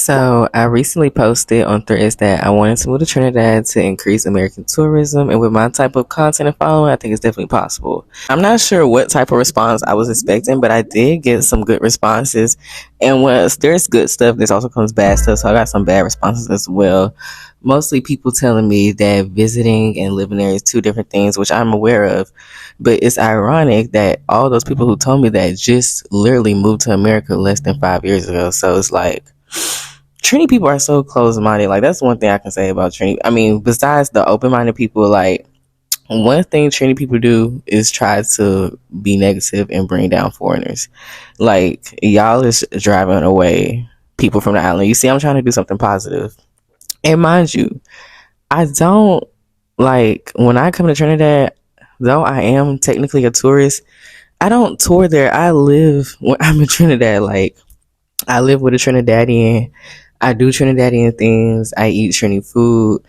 So I recently posted on Threads that I wanted to move to Trinidad to increase American tourism, and with my type of content and following, I think it's definitely possible. I'm not sure what type of response I was expecting, but I did get some good responses. And once there's good stuff, there's also comes bad stuff. So I got some bad responses as well. Mostly people telling me that visiting and living there is two different things, which I'm aware of. But it's ironic that all those people who told me that just literally moved to America less than 5 years ago. So it's like Trini people are so closed minded. Like that's one thing I can say about Trini. I mean, besides the open minded people, like one thing Trini people do is try to be negative and bring down foreigners. Like y'all is driving away people from the island. You see, I'm trying to do something positive. And mind you, I don't like when I come to Trinidad, though I am technically a tourist, I don't tour there. I live when I'm in Trinidad. Like I live with a Trinidadian. I do Trinidadian things. I eat Trini food.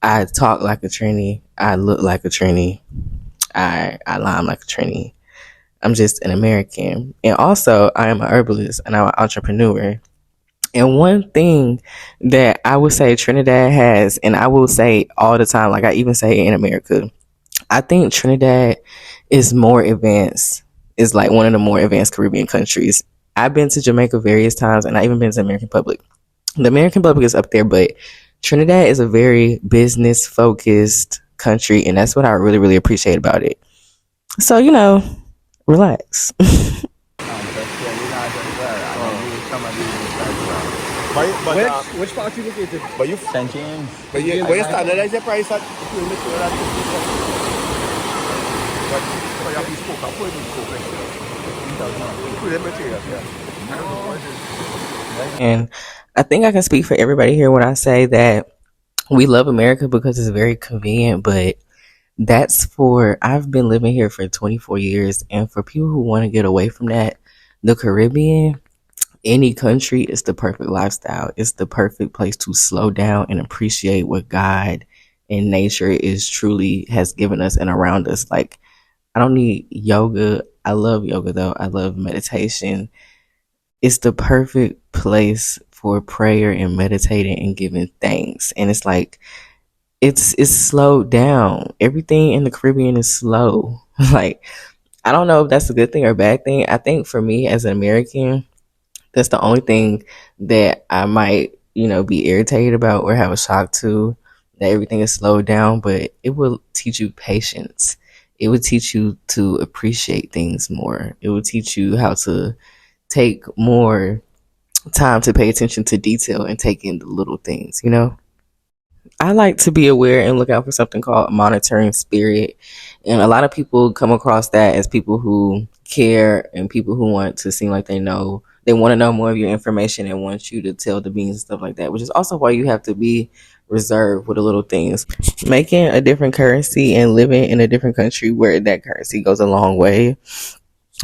I talk like a Trini. I look like a Trini. I line like a Trini. I'm just an American. And also, I am an herbalist and I'm an entrepreneur. And one thing that I would say Trinidad has, and I will say all the time, like I even say in America, I think Trinidad is more advanced, is like one of the more advanced Caribbean countries. I've been to Jamaica various times and I even been to the American Republic. The American public is up there, but Trinidad is a very business focused country, and that's what I really, really appreciate about it. So, relax. Which part you located? St. James. But you standardize the price at between the two of that. But you have to spoke up for include the materials, And I think I can speak for everybody here when I say that we love America because it's very convenient, but I've been living here for 24 years. And for people who want to get away from that, the Caribbean, any country is the perfect lifestyle. It's the perfect place to slow down and appreciate what God and nature is truly has given us and around us. Like, I don't need yoga. I love yoga though. I love meditation. It's the perfect place for prayer and meditating and giving thanks. And it's like it's slowed down. Everything in the Caribbean is slow. Like I don't know if that's a good thing or a bad thing. I think for me as an American, that's the only thing that I might, be irritated about or have a shock to, that everything is slowed down, but it will teach you patience. It would teach you to appreciate things more. It will teach you how to take more time to pay attention to detail and take in the little things. I like to be aware and look out for something called monitoring spirit. And a lot of people come across that as people who care and people who want to seem like they want to know more of your information and want you to tell the beans and stuff like that, which is also why you have to be reserved with the little things. Making a different currency and living in a different country where that currency goes a long way,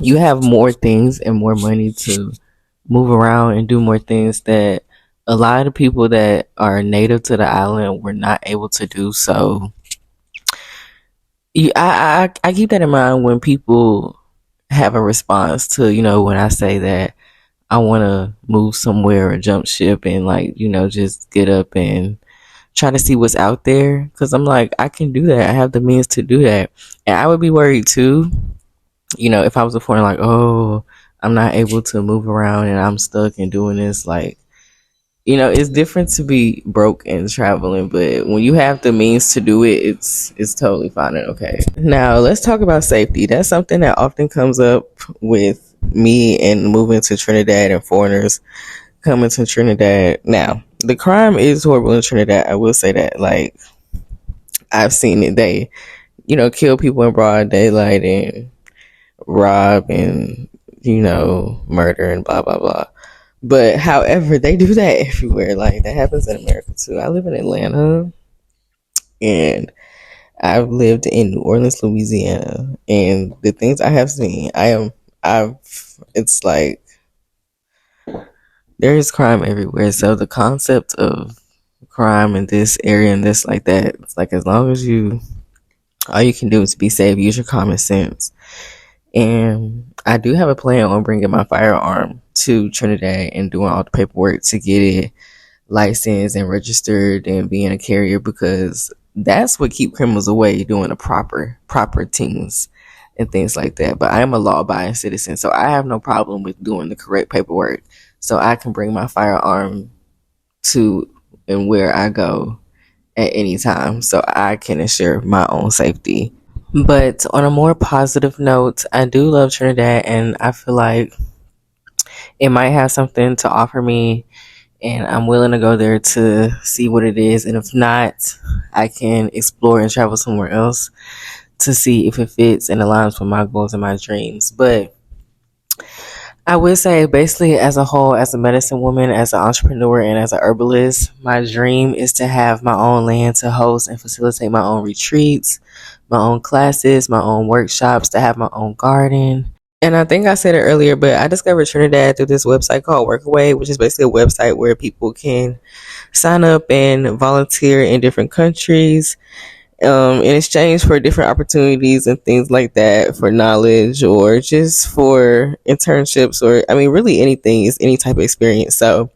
you have more things and more money to move around and do more things that a lot of people that are native to the island were not able to do. So I keep that in mind when people have a response to, when I say that I want to move somewhere or jump ship and just get up and try to see what's out there. Cause I'm like, I can do that. I have the means to do that. And I would be worried too, if I was a foreigner, like, oh, I'm not able to move around and I'm stuck and doing this. Like, it's different to be broke and traveling, but when you have the means to do it, it's totally fine and okay. Now let's talk about safety. That's something that often comes up with me and moving to Trinidad and foreigners coming to Trinidad. Now, the crime is horrible in Trinidad. I will say that. Like, I've seen it. They, kill people in broad daylight and rob and, murder and blah, blah, blah. But however, they do that everywhere. Like that happens in America too. I live in Atlanta and I've lived in New Orleans, Louisiana, and the things I have seen, it's like there is crime everywhere. So the concept of crime in this area and this like that, it's like as long as all you can do is be safe, use your common sense. And I do have a plan on bringing my firearm to Trinidad and doing all the paperwork to get it licensed and registered and being a carrier, because that's what keep criminals away, doing the proper things and things like that. But I am a law-abiding citizen, so I have no problem with doing the correct paperwork, so I can bring my firearm to and where I go at any time, so I can ensure my own safety. But on a more positive note, I do love Trinidad, and I feel like it might have something to offer me, and I'm willing to go there to see what it is. And if not, I can explore and travel somewhere else to see if it fits and aligns with my goals and my dreams. But I would say, basically, as a whole, as a medicine woman, as an entrepreneur, and as a herbalist, my dream is to have my own land to host and facilitate my own retreats, my own classes, my own workshops, to have my own garden. And I think I said it earlier, but I discovered Trinidad through this website called Workaway, which is basically a website where people can sign up and volunteer in different countries, in exchange for different opportunities and things like that, for knowledge or just for internships, or I mean, really anything is any type of experience. So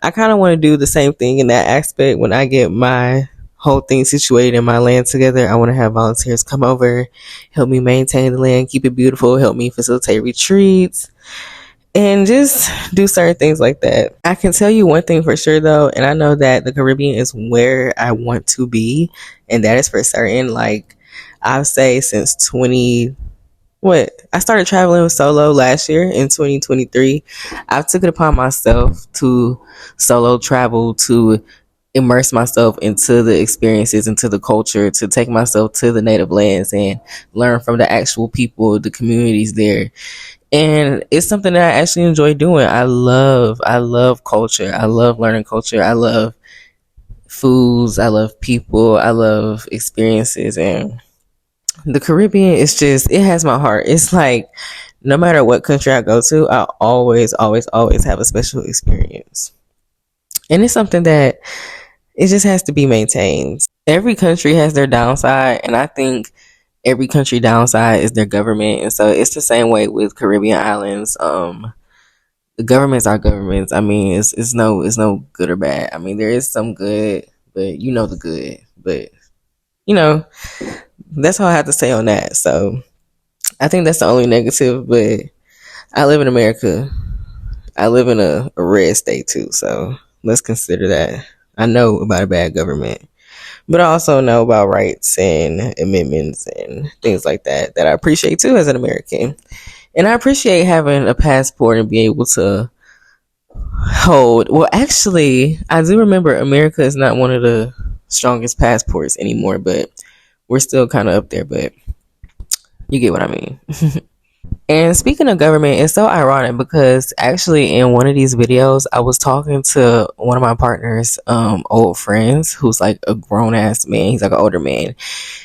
I kind of want to do the same thing in that aspect. When I get my whole thing situated in my land together, I want to have volunteers come over, help me maintain the land, keep it beautiful, help me facilitate retreats, and just do certain things like that. I can tell you one thing for sure though, and I know that the Caribbean is where I want to be, and that is for certain. Like, I'll say since I started traveling solo last year in 2023. I took it upon myself to solo travel, to immerse myself into the experiences, into the culture, to take myself to the native lands and learn from the actual people, the communities there. And it's something that I actually enjoy doing. I love culture. I love learning culture. I love foods. I love people. I love experiences. And the Caribbean is just, it has my heart. It's like, no matter what country I go to, I always have a special experience. And it's something that it just has to be maintained. Every country has their downside, and I think every country downside is their government. And so it's the same way with Caribbean islands. The governments are governments. I mean, it's no good or bad. I mean, there is some good, but you know the good. But you know, that's all I have to say on that. So I think that's the only negative. But I live in America. I live in a red state too. So let's consider that. I know about a bad government, but I also know about rights and amendments and things like that I appreciate too as an American. And I appreciate having a passport and being able to hold. Well, actually, I do remember America is not one of the strongest passports anymore, but we're still kind of up there. But you get what I mean. And speaking of government, it's so ironic because actually in one of these videos, I was talking to one of my partner's old friends who's like a grown ass man. He's like an older man.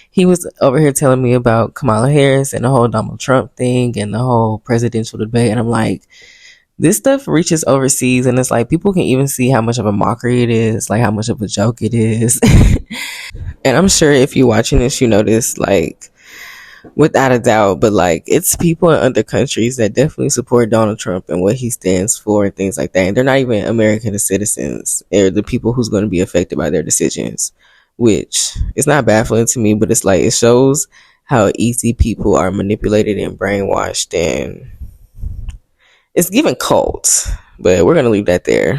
He was over here telling me about Kamala Harris and the whole Donald Trump thing and the whole presidential debate. And I'm like, this stuff reaches overseas, and it's like people can even see how much of a mockery it is, like how much of a joke it is. And I'm sure if you're watching this, you know this, like, without a doubt. But like, it's people in other countries that definitely support Donald Trump and what he stands for and things like that, and they're not even American citizens. They're the people who's going to be affected by their decisions, which is not baffling to me, but it's like, it shows how easy people are manipulated and brainwashed, and it's given cult. But we're going to leave that there.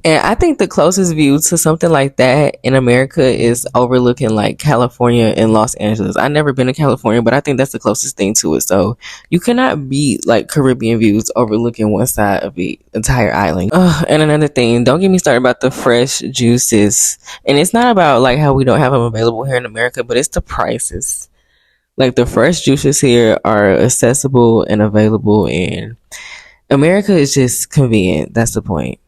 And I think the closest view to something like that in America is overlooking like California and Los Angeles. I've never been to California, but I think that's the closest thing to it. So you cannot beat like Caribbean views overlooking one side of the entire island. And another thing, don't get me started about the fresh juices. And it's not about like how we don't have them available here in America, but it's the prices. Like, the fresh juices here are accessible and available, and America is just convenient. That's the point.